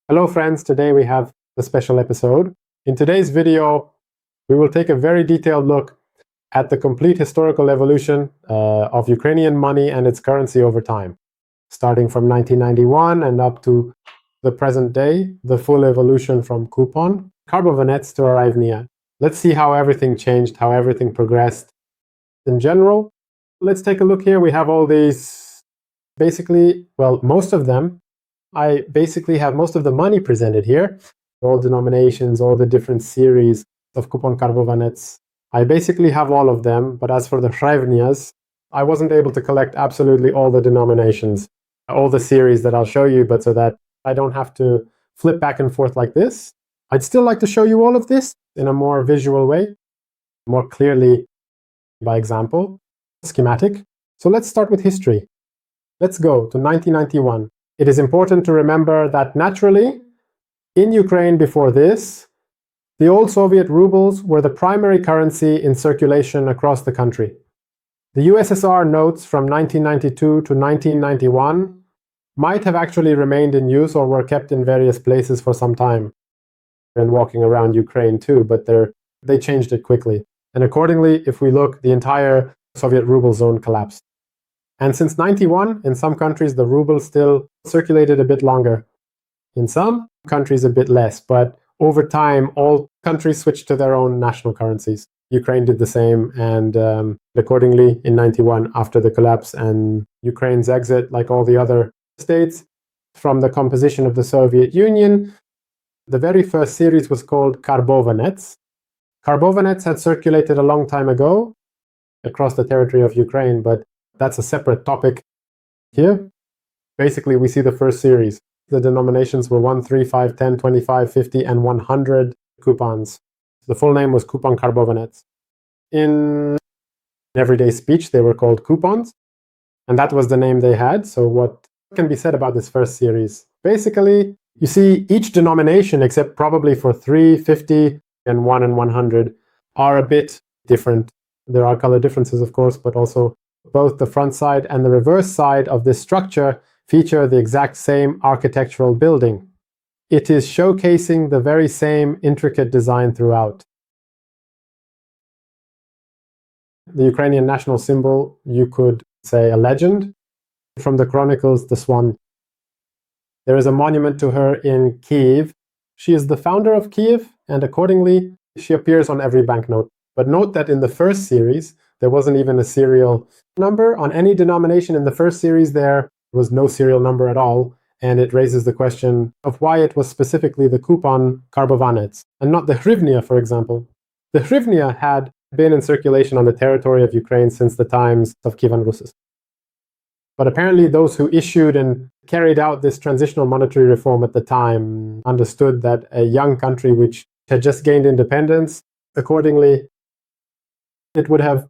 Hello friends, today we have a special episode. In today's video, we will take a very detailed look at the complete historical evolution of Ukrainian money and its currency over time, starting from 1991 and up to the present day, the full evolution from coupon, karbovanets to Hryvnia. Let's see how everything changed, how everything progressed. In general, let's take a look here. We have all these, basically, well, most of them. I basically have most of the money presented here, all denominations, all the different series of coupon karbovanets. I basically have all of them, but as for the Hryvnias, I wasn't able to collect absolutely all the denominations, all the series that I'll show you, but so that I don't have to flip back and forth like this. I'd still like to show you all of this in a more visual way, more clearly by example, schematic. So let's start with history. Let's go to 1991. It is important to remember that naturally, in Ukraine before this, the old Soviet rubles were the primary currency in circulation across the country. The USSR notes from 1992 to 1991 might have actually remained in use or were kept in various places for some time and walking around Ukraine too, but they changed it quickly. And accordingly, if we look, the entire Soviet ruble zone collapsed. And since 91, in some countries, the ruble still circulated a bit longer. In some countries, a bit less. But over time, all countries switched to their own national currencies. Ukraine did the same. And accordingly, in 91, after the collapse and Ukraine's exit, like all the other states, from the composition of the Soviet Union, the very first series was called karbovanets. Karbovanets had circulated a long time ago across the territory of Ukraine, but that's a separate topic here. Basically, we see the first series. The denominations were 1, 3, 5, 10, 25, 50, and 100 coupons. The full name was coupon karbovanets. In everyday speech, they were called coupons, and that was the name they had. So what can be said about this first series? Basically, you see each denomination, except probably for 3, 50, and 1 and 100, are a bit different. There are color differences, of course, but also both the front side and the reverse side of this structure feature the exact same architectural building. It is showcasing the very same intricate design throughout. The Ukrainian national symbol, you could say a legend. From the chronicles, the swan. There is a monument to her in Kiev. She is the founder of Kiev, and accordingly, she appears on every banknote. But note that in the first series, there wasn't even a serial number. On any denomination in the first series, there was no serial number at all. And it raises the question of why it was specifically the coupon karbovanets and not the Hryvnia, for example. The Hryvnia had been in circulation on the territory of Ukraine since the times of Kievan Rus. But apparently those who issued and carried out this transitional monetary reform at the time understood that a young country which had just gained independence, accordingly, it would have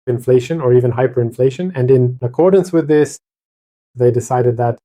inflation or even hyperinflation. And in accordance with this, they decided that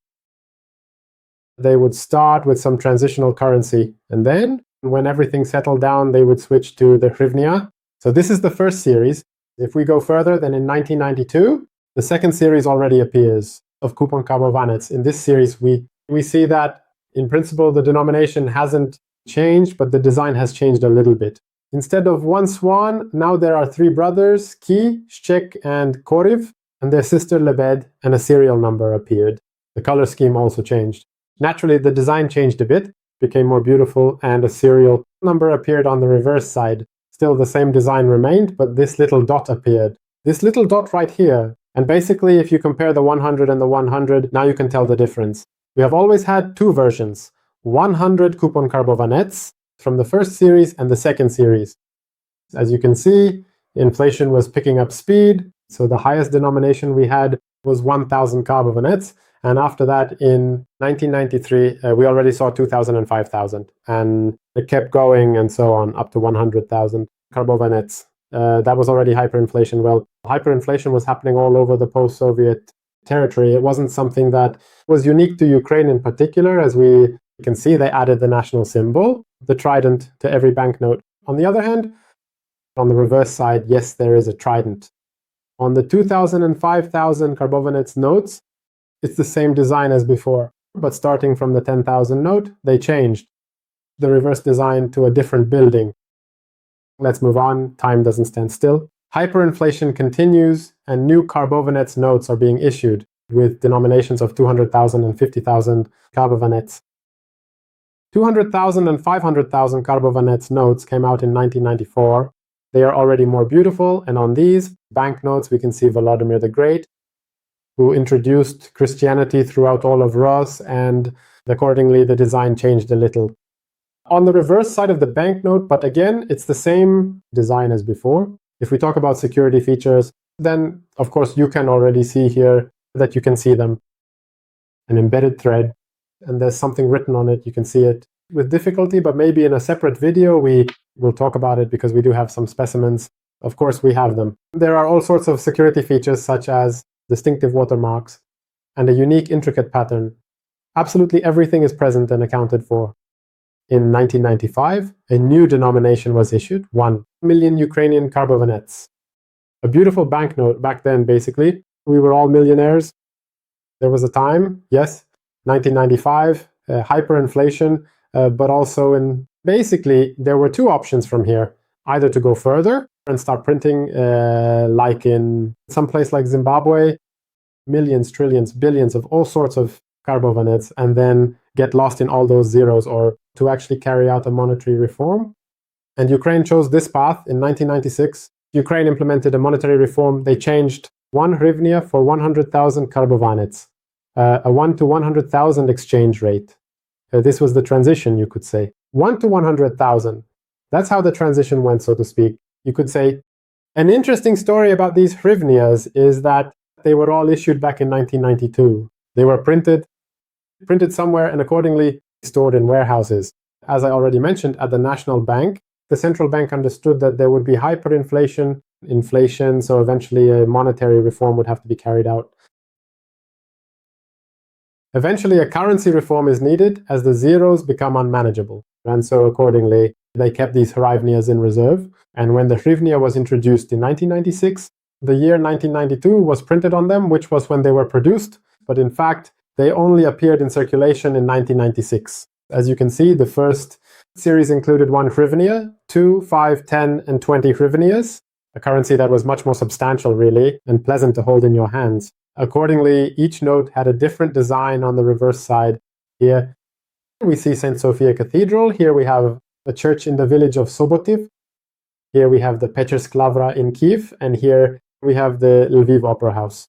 they would start with some transitional currency. And then when everything settled down, they would switch to the Hryvnia. So this is the first series. If we go further, then in 1992, the second series already appears of coupon karbovanets. In this series, we see that in principle, the denomination hasn't changed, but the design has changed a little bit. Instead of one swan, now there are 3 brothers, Ki, Shchek, and Koriv, and their sister Lebed, and a serial number appeared. The color scheme also changed. Naturally, the design changed a bit, became more beautiful, and a serial number appeared on the reverse side. Still, the same design remained, but this little dot appeared. This little dot right here. And basically, if you compare the 100 and the 100, now you can tell the difference. We have always had 2 versions. 100 coupon karbovanets from the first series and the second series. As you can see, inflation was picking up speed. So the highest denomination we had was 1,000 karbovanets. And after that, in 1993, we already saw 2,000 and 5,000. And it kept going and so on, up to 100,000 karbovanets. That was already hyperinflation. Well, hyperinflation was happening all over the post-Soviet territory. It wasn't something that was unique to Ukraine in particular. As we can see, they added the national symbol, the trident, to every banknote. On the other hand, on the reverse side, yes, there is a trident. On the 2,000 and 5,000 karbovanets notes, it's the same design as before. but starting from the 10,000 note, they changed the reverse design to a different building. Let's move on. Time doesn't stand still. Hyperinflation continues, and new karbovanets notes are being issued with denominations of 200,000 and 50,000 karbovanets. 200,000 and 500,000 karbovanets notes came out in 1994. They are already more beautiful, and on these banknotes we can see Volodymyr the Great, who introduced Christianity throughout all of Rus, and accordingly the design changed a little. On the reverse side of the banknote, but again, it's the same design as before. If we talk about security features, then of course you can already see here that you can see them. An embedded thread, and there's something written on it. You can see it with difficulty, but maybe in a separate video we will talk about it because we do have some specimens. Of course, we have them. There are all sorts of security features such as distinctive watermarks and a unique intricate pattern. Absolutely everything is present and accounted for. In 1995, a new denomination was issued, 1 million Ukrainian karbovanets. A beautiful banknote back then, basically. We were all millionaires. There was a time, yes, 1995, hyperinflation, but also basically there were two options from here. Either to go further and start printing like in some place like Zimbabwe, millions, trillions, billions of all sorts of karbovanets, and then get lost in all those zeros, or to actually carry out a monetary reform. And Ukraine chose this path in 1996. Ukraine implemented a monetary reform. They changed 1 hryvnia for 100,000 karbovanets, a 1 to 100,000 exchange rate. This was the transition, you could say. 1 to 100,000. That's how the transition went, so to speak. You could say, an interesting story about these hryvnias is that they were all issued back in 1992. They were printed somewhere and accordingly stored in warehouses. As I already mentioned, at the National Bank, the central bank understood that there would be hyperinflation, inflation, so eventually a monetary reform would have to be carried out. Eventually, a currency reform is needed as the zeros become unmanageable. And so accordingly, they kept these hryvnias in reserve. And when the hryvnia was introduced in 1996, the year 1992 was printed on them, which was when they were produced. But in fact, they only appeared in circulation in 1996. As you can see, the first series included 1 hryvnia, 2, 5, 10, and 20 hryvnias, a currency that was much more substantial, really, and pleasant to hold in your hands. Accordingly, each note had a different design on the reverse side. Here we see St. Sophia Cathedral. Here we have a church in the village of Sobotiv. Here we have the Pechersk Lavra in Kiev. And here we have the Lviv Opera House.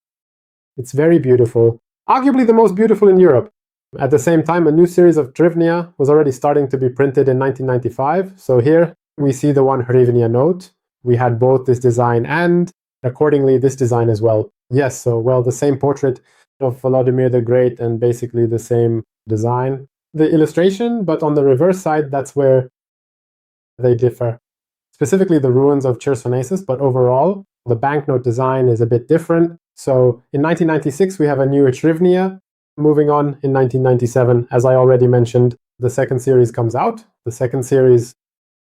It's very beautiful. Arguably the most beautiful in Europe. At the same time, a new series of hryvnia was already starting to be printed in 1995. So here we see the 1 hryvnia note. We had both this design and, accordingly, this design as well. Yes, so, well, the same portrait of Volodymyr the Great and basically the same design. The illustration, but on the reverse side, that's where they differ. Specifically the ruins of Chersonesus, but overall, the banknote design is a bit different. So in 1996, we have a new hryvnia. Moving on, in 1997, as I already mentioned, the second series comes out. The second series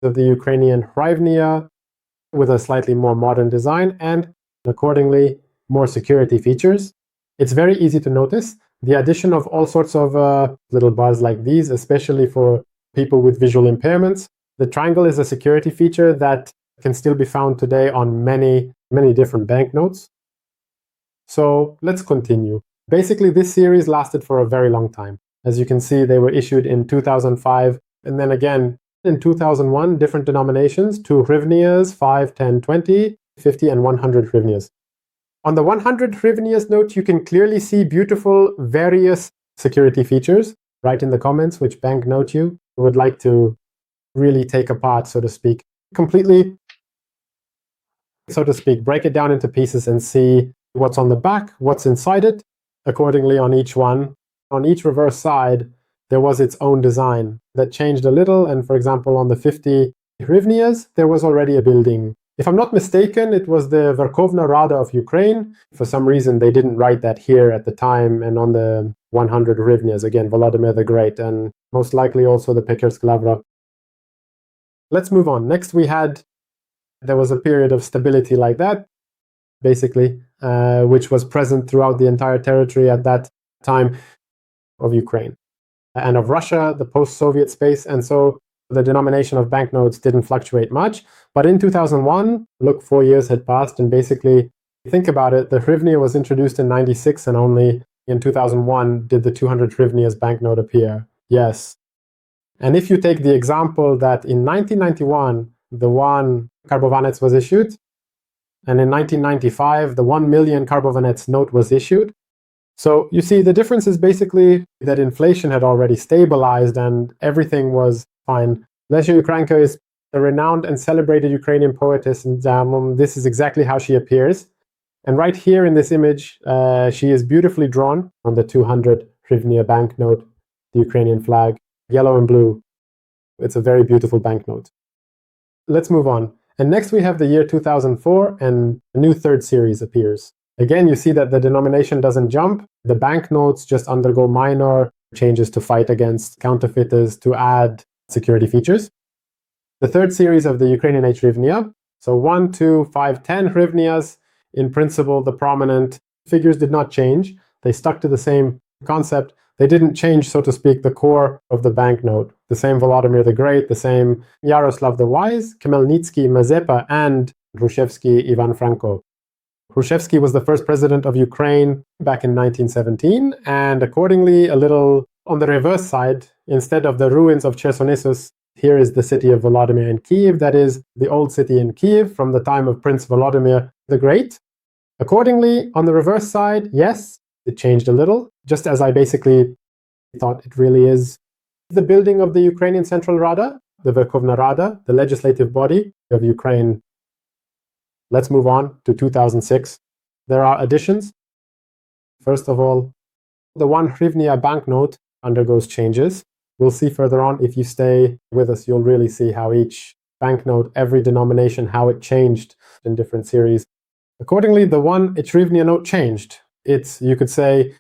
of the Ukrainian Hryvnia with a slightly more modern design and, accordingly, more security features. It's very easy to notice the addition of all sorts of little bars like these, especially for people with visual impairments. The triangle is a security feature that can still be found today on many, many different banknotes. So let's continue. Basically, this series lasted for a very long time. As you can see, they were issued in 2005, and then again in 2001, different denominations, 2 hryvnias, 5, 10, 20, 50, and 100 hryvnias. On the 100 hryvnias note, you can clearly see beautiful various security features. Write in the comments which banknote you would like to really take apart, so to speak. Completely, so to speak, break it down into pieces and see what's on the back, what's inside it. Accordingly, on each one, on each reverse side, there was its own design that changed a little. And for example, on the 50 hryvnias, there was already a building. If I'm not mistaken, it was the Verkhovna Rada of Ukraine. For some reason, they didn't write that here at the time. And on the 100 hryvnias, again, Volodymyr the Great, and most likely also the Pechersk Lavra. Let's move on. Next, there was a period of stability like that, basically, which was present throughout the entire territory at that time. of Ukraine and of Russia, the post-Soviet space, and so the denomination of banknotes didn't fluctuate much. But in 2001, look, 4 years had passed, and basically, think about it, the Hryvnia was introduced in 96, and only in 2001 did the 200 Hryvnias banknote appear. Yes. And if you take the example that in 1991, the 1 karbovanets was issued, and in 1995, the 1 million karbovanets note was issued. So you see, the difference is basically that inflation had already stabilized and everything was fine. Lesya Ukrainka is a renowned and celebrated Ukrainian poetess, and this is exactly how she appears. And right here in this image, she is beautifully drawn on the 200 Hryvnia banknote, the Ukrainian flag, yellow and blue. It's a very beautiful banknote. Let's move on. And next we have the year 2004, and a new third series appears. Again, you see that the denomination doesn't jump. The banknotes just undergo minor changes to fight against counterfeiters, to add security features. The third series of the Ukrainian hryvnia, so 1, 2, 5, 10 hryvnias. In principle, the prominent figures did not change. They stuck to the same concept. They didn't change, so to speak, the core of the banknote. The same Volodymyr the Great, the same Yaroslav the Wise, Khmelnytsky, Mazepa, and Hrushevsky Ivan Franko. Hrushevsky was the first president of Ukraine back in 1917, and accordingly, a little on the reverse side, instead of the ruins of Chersonesus, here is the city of Volodymyr in Kiev, that is the old city in Kiev from the time of Prince Volodymyr the Great. Accordingly, on the reverse side, yes, it changed a little, just as I basically thought it really is. The building of the Ukrainian Central Rada, the Verkhovna Rada, the legislative body of Ukraine. Let's move on to 2006. There are additions. First of all, the 1 hryvnia banknote undergoes changes. We'll see further on. If you stay with us, you'll really see how each banknote, every denomination, how it changed in different series. Accordingly, the 1 hryvnia note changed. It's, you could say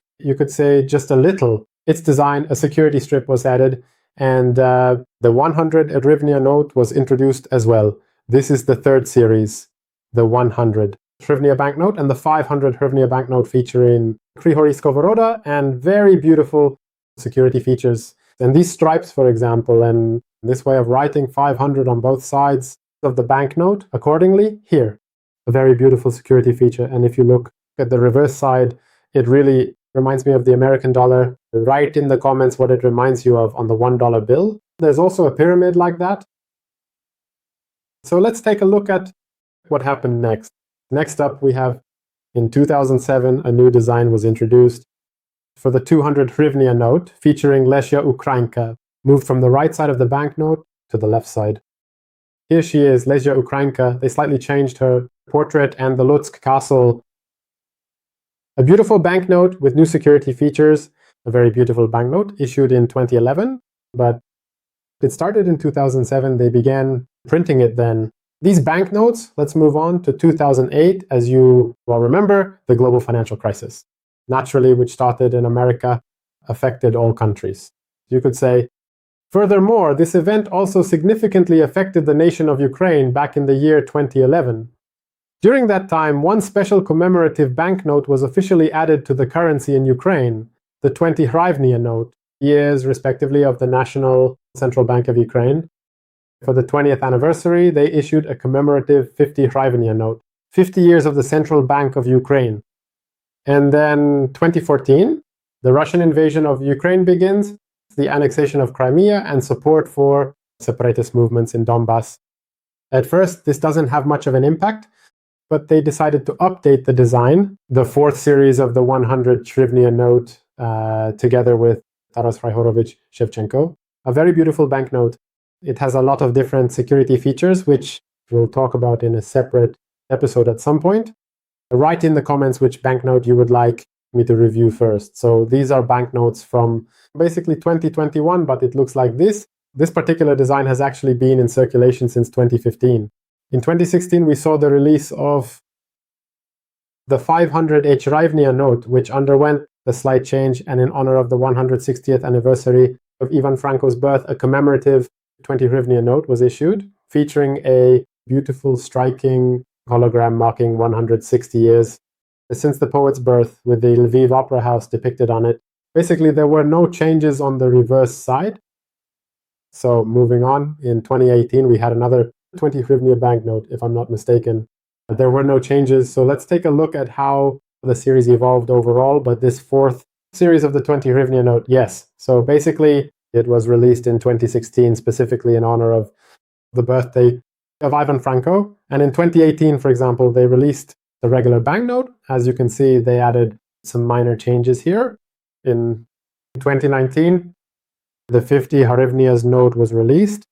just a little. Its design, a security strip was added, and the 100 hryvnia note was introduced as well. This is the third series, the 100 hryvnia banknote, and the 500 hryvnia banknote featuring Krihori Skovoroda and very beautiful security features. And these stripes, for example, and this way of writing 500 on both sides of the banknote, accordingly, here, a very beautiful security feature. And if you look at the reverse side, it really reminds me of the American dollar. Write in the comments what it reminds you of on the $1 bill. There's also a pyramid like that. So let's take a look at what happened next. Next up, we have in 2007, a new design was introduced for the 200 hryvnia note featuring Lesya Ukrainka, moved from the right side of the banknote to the left side. Here she is, Lesya Ukrainka. They slightly changed her portrait and the Lutsk castle. A beautiful banknote with new security features, a very beautiful banknote issued in 2011, but it started in 2007. They began printing it then. These banknotes, let's move on to 2008, as you well remember, the global financial crisis, naturally, which started in America, affected all countries. You could say, furthermore, this event also significantly affected the nation of Ukraine back in the year 2011. During that time, 1 special commemorative banknote was officially added to the currency in Ukraine, the 20 Hryvnia note, years respectively of the National Central Bank of Ukraine. For the 20th anniversary, they issued a commemorative 50 Hryvnia note, 50 years of the Central Bank of Ukraine. And then 2014, the Russian invasion of Ukraine begins, the annexation of Crimea, and support for separatist movements in Donbass. At first, this doesn't have much of an impact, but they decided to update the design, the 4th series of the 100 hryvnia note, together with Taras Hryhorovich Shevchenko. A very beautiful banknote. It has a lot of different security features, which we'll talk about in a separate episode at some point. Write in the comments which banknote you would like me to review first. So these are banknotes from basically 2021, but it looks like this. This particular design has actually been in circulation since 2015. In 2016, we saw the release of the 500 Hryvnia note, which underwent a slight change, and in honor of the 160th anniversary of Ivan Franko's birth, a commemorative 20 hryvnia note was issued, featuring a beautiful, striking hologram marking 160 years since the poet's birth, with the Lviv Opera House depicted on it. Basically, there were no changes on the reverse side. So moving on, in 2018, we had another 20 hryvnia banknote, if I'm not mistaken. There were no changes. So let's take a look at how the series evolved overall. But this fourth series of the 20 hryvnia note, yes. So basically, it was released in 2016, specifically in honor of the birthday of Ivan Franko. And in 2018, for example, they released the regular banknote. As you can see, they added some minor changes here. In 2019, the 50 hryvnias note was released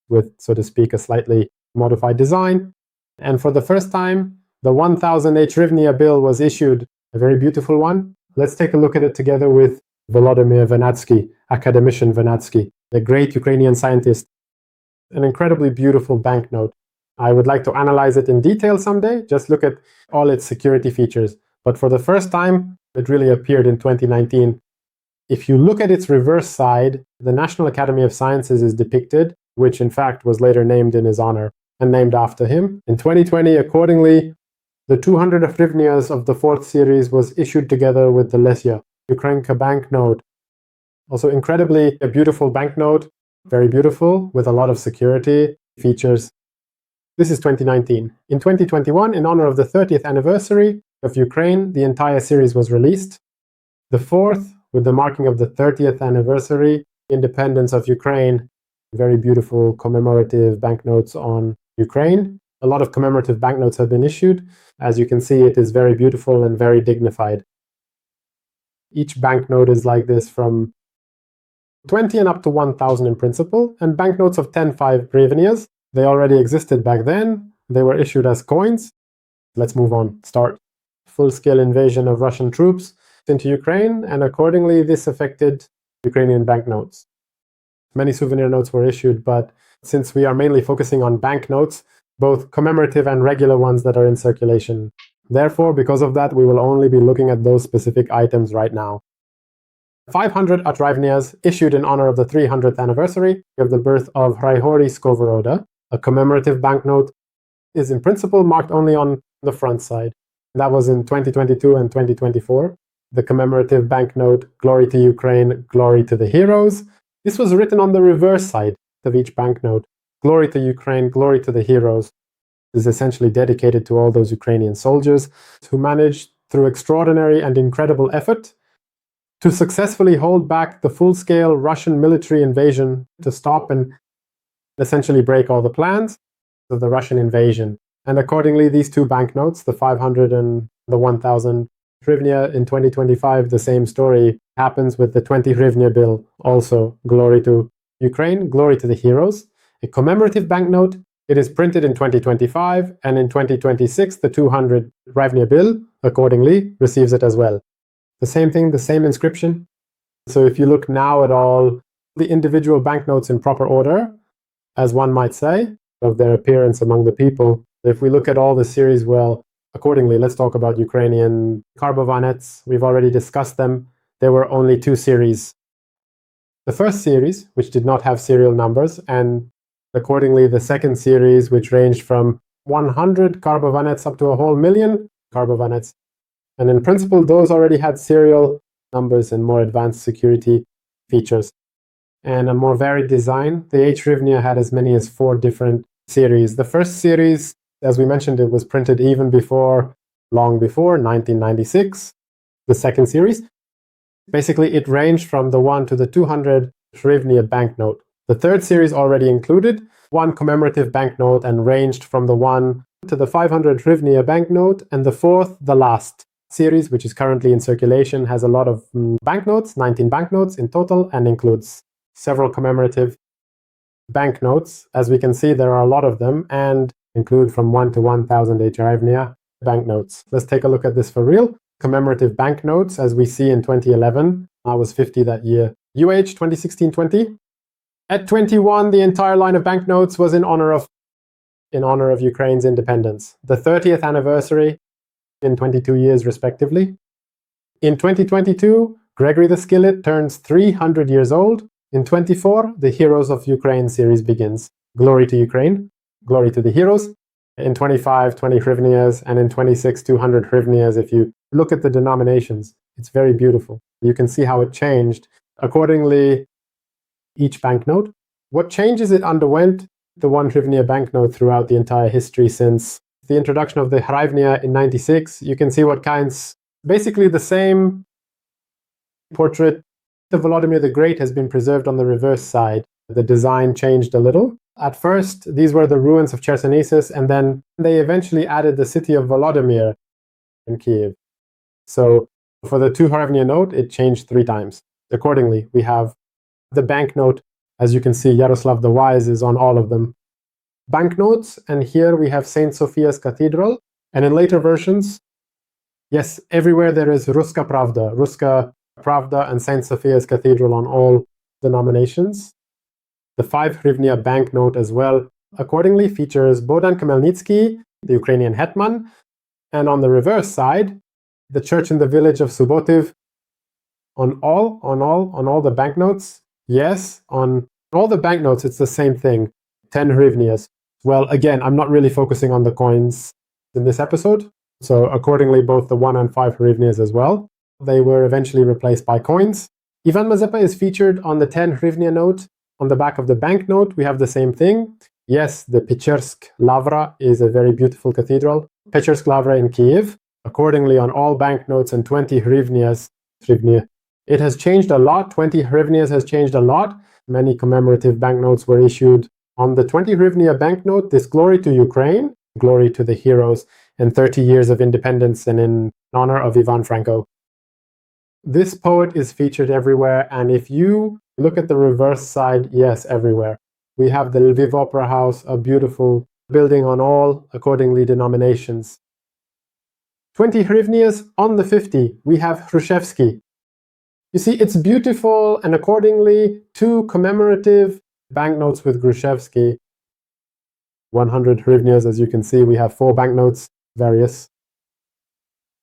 with, so to speak, a slightly modified design. And for the first time, the 1000 hryvnia bill was issued, a very beautiful one. Let's take a look at it together with Volodymyr Vernadsky, academician Vernadsky, the great Ukrainian scientist. An incredibly beautiful banknote. I would like to analyze it in detail someday, just look at all its security features. But for the first time, it really appeared in 2019. If you look at its reverse side, the National Academy of Sciences is depicted, which in fact was later named in his honor and named after him. In 2020, accordingly, the 200 hryvnias of the fourth series was issued together with the Lesia, Ukrainka banknote. Also incredibly a beautiful banknote, very beautiful, with a lot of security features. This is 2019. In 2021, in honor of the 30th anniversary of Ukraine, the entire series was released. The fourth, with the marking of the 30th anniversary, independence of Ukraine, very beautiful commemorative banknotes on Ukraine. A lot of commemorative banknotes have been issued. As you can see, it is very beautiful and very dignified. Each banknote is like this from 20 and up to 1,000 in principle, and banknotes of 10 5 hryvnias. They already existed back then. They were issued as coins. Let's move on. Start. Full-scale invasion of Russian troops into Ukraine, and accordingly, this affected Ukrainian banknotes. Many souvenir notes were issued, but since we are mainly focusing on banknotes, both commemorative and regular ones that are in circulation. Therefore, because of that, we will only be looking at those specific items right now. 500 hryvnias issued in honor of the 300th anniversary of the birth of Hryhorij Skovoroda. A commemorative banknote is in principle marked only on the front side. That was in 2022 and 2024. The commemorative banknote, Glory to Ukraine, Glory to the Heroes. This was written on the reverse side of each banknote. Glory to Ukraine, Glory to the Heroes. This is essentially dedicated to all those Ukrainian soldiers who managed, through extraordinary and incredible effort, to successfully hold back the full-scale Russian military invasion, to stop and essentially break all the plans of the Russian invasion. And accordingly, these two banknotes, the 500 and the 1000 hryvnia in 2025, the same story happens with the 20 hryvnia bill. Also, Glory to Ukraine, Glory to the Heroes. A commemorative banknote, it is printed in 2025, and in 2026, the 200 hryvnia bill, accordingly, receives it as well. The same thing, the same inscription. So if you look now at all the individual banknotes in proper order, as one might say, of their appearance among the people, if we look at all the series, well, accordingly, let's talk about Ukrainian karbovanets. We've already discussed them. There were only two series. The first series, which did not have serial numbers, and accordingly, the second series, which ranged from 100 karbovanets up to a whole million karbovanets. And in principle, those already had serial numbers and more advanced security features. And a more varied design. The hryvnia had as many as 4 different series. The first series, as we mentioned, it was printed even before, long before, 1996. The second series, basically it ranged from the 1 to the 200 hryvnia banknote. The third series already included one commemorative banknote and ranged from the 1 to the 500 hryvnia banknote, and the fourth, the last series, which is currently in circulation, has a lot of banknotes, 19 banknotes in total, and includes several commemorative banknotes. As we can see, there are a lot of them, and include from 1 to 1000 hryvnia banknotes. Let's take a look at this for real. Commemorative banknotes, as we see in 2011. I was 50 that year. UH 2016-20. At 21, the entire line of banknotes was in honor of Ukraine's independence. The 30th anniversary in 22 years, respectively. In 2022, Gregory the Skillet turns 300 years old. In 24, the Heroes of Ukraine series begins. Glory to Ukraine, Glory to the Heroes. In 25, 20 hryvnias, and in 26, 200 hryvnias. If you look at the denominations, it's very beautiful. You can see how it changed. Accordingly, each banknote, what changes it underwent, the 1 hryvnia banknote throughout the entire history since the introduction of the Hryvnia in 96. You can see what kinds, basically the same portrait. The Volodymyr the Great has been preserved on the reverse side. The design changed a little. At first, these were the ruins of Chersonesus, and then they eventually added the city of Volodymyr in Kiev. So for the 2 hryvnia note, it changed 3 times. Accordingly, we have the banknote. As you can see, Yaroslav the Wise is on all of them. Banknotes, and here we have St. Sophia's Cathedral. And in later versions, yes, everywhere there is Ruska Pravda and St. Sophia's Cathedral on all denominations. The 5 hryvnia banknote as well, accordingly, features Bohdan Khmelnytsky, the Ukrainian hetman, and on the reverse side, the church in the village of Subotiv. On all the banknotes, yes, on all the banknotes, it's the same thing, 10 hryvnias. Well, again, I'm not really focusing on the coins in this episode, so accordingly, both the 1 and 5 hryvnias as well. They were eventually replaced by coins. Ivan Mazepa is featured on the 10 hryvnia note. On the back of the banknote, we have the same thing. Yes, the Pechersk Lavra is a very beautiful cathedral. Pechersk Lavra in Kiev. Accordingly, on all banknotes and 20 hryvnias, it has changed a lot. 20 hryvnias has changed a lot. Many commemorative banknotes were issued. On the 20 hryvnia banknote, this glory to Ukraine, glory to the heroes, and 30 years of independence, and in honor of Ivan Franko. This poet is featured everywhere, and if you look at the reverse side, yes, everywhere. We have the Lviv Opera House, a beautiful building on all, accordingly, denominations. 20 hryvnias on the 50, we have Hrushevsky. You see, it's beautiful, and accordingly, 2 commemorative banknotes with Grushevsky. 100 hryvnias, as you can see, we have 4 banknotes, various.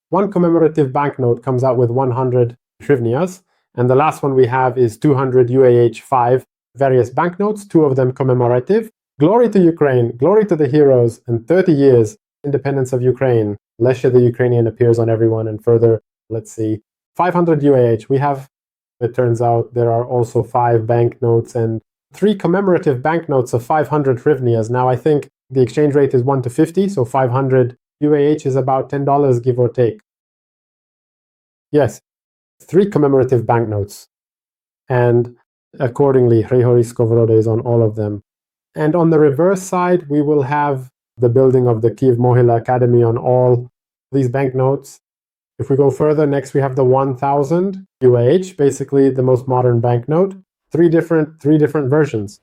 1 commemorative banknote comes out with 100 hryvnias, and the last one we have is 200 UAH 5 various banknotes, 2 of them commemorative. Glory to Ukraine, glory to the heroes, and 30 years, independence of Ukraine. Lesha the Ukrainian appears on everyone, and further, let's see, 500 UAH. We have, it turns out, there are also 5 banknotes and 3 commemorative banknotes of 500 hryvnias. Now, I think the exchange rate is 1 to 50, so 500 UAH is about $10, give or take. Yes, 3 commemorative banknotes. And accordingly, Hryhorij Skovroda is on all of them. And on the reverse side, we will have the building of the Kiev Mohila Academy on all these banknotes. If we go further, next we have the 1000 UAH, basically the most modern banknote. 3 different versions.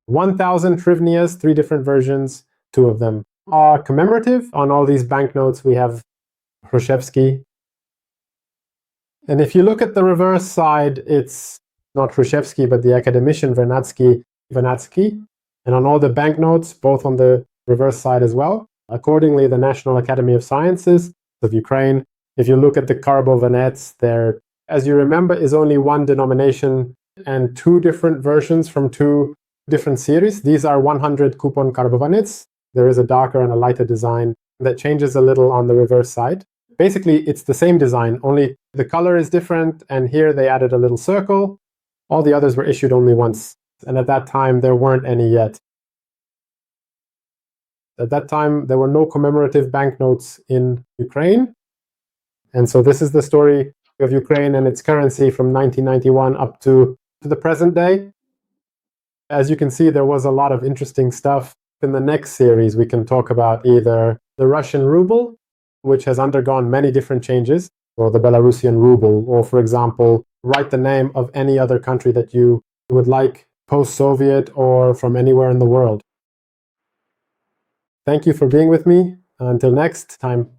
$1,000 hryvnias, 3 different versions, 2 of them are commemorative. On all these banknotes, we have Hrushevsky. And if you look at the reverse side, it's not Hrushevsky, but the academician Vernadsky. And on all the banknotes, both on the reverse side as well, accordingly, the National Academy of Sciences of Ukraine. If you look at the karbovanets, there, as you remember, is only 1 denomination and 2 different versions from 2 different series. These are 100 coupon karbovanets. There is a darker and a lighter design that changes a little on the reverse side. Basically, it's the same design, only the color is different, and here they added a little circle. All the others were issued only once, and at that time, there weren't any yet. At that time, there were no commemorative banknotes in Ukraine, and so this is the story of Ukraine and its currency from 1991 up to the present day. As you can see, there was a lot of interesting stuff. In the next series, we can talk about either the Russian ruble, which has undergone many different changes, or the Belarusian ruble, or, for example, write the name of any other country that you would like, post-Soviet or from anywhere in the world. Thank you for being with me. Until next time.